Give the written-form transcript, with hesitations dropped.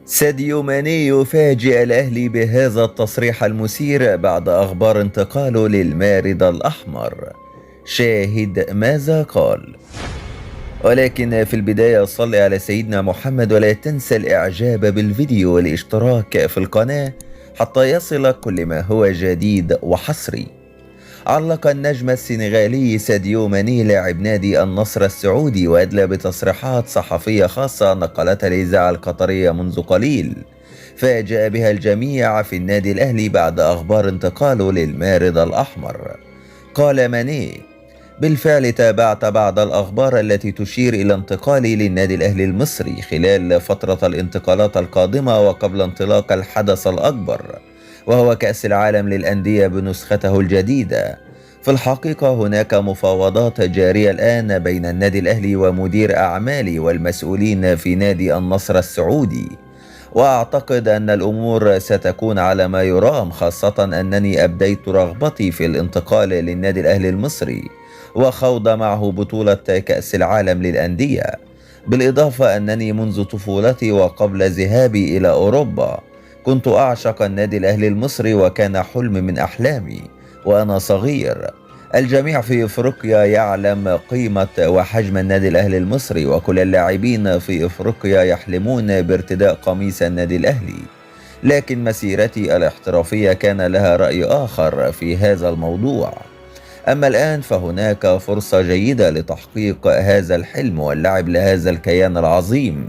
ساديو ماني يفاجئ الأهلي بهذا التصريح المثير بعد أخبار انتقاله للمارد الأحمر. شاهد ماذا قال. ولكن في البداية صل على سيدنا محمد ولا تنسى الإعجاب بالفيديو والاشتراك في القناة حتى يصلك كل ما هو جديد وحصري. علق النجم السنغالي ساديو ماني لاعب نادي النصر السعودي وأدلى بتصريحات صحفية خاصة نقلتها الإذاعة القطرية منذ قليل فاجأ بها الجميع في النادي الأهلي بعد أخبار انتقاله للمارد الأحمر. قال ماني: بالفعل تابعت بعض الأخبار التي تشير إلى انتقالي للنادي الأهلي المصري خلال فترة الانتقالات القادمة وقبل انطلاق الحدث الأكبر وهو كأس العالم للأندية بنسخته الجديدة. في الحقيقة هناك مفاوضات جارية الآن بين النادي الأهلي ومدير أعمالي والمسؤولين في نادي النصر السعودي، وأعتقد أن الأمور ستكون على ما يرام، خاصة أنني أبديت رغبتي في الانتقال للنادي الأهلي المصري وخوض معه بطولة كأس العالم للأندية، بالإضافة أنني منذ طفولتي وقبل ذهابي إلى أوروبا كنت أعشق النادي الأهلي المصري وكان حلم من أحلامي وأنا صغير. الجميع في إفريقيا يعلم قيمة وحجم النادي الأهلي المصري وكل اللاعبين في إفريقيا يحلمون بارتداء قميص النادي الأهلي، لكن مسيرتي الاحترافية كان لها رأي آخر في هذا الموضوع. أما الآن فهناك فرصة جيدة لتحقيق هذا الحلم واللعب لهذا الكيان العظيم.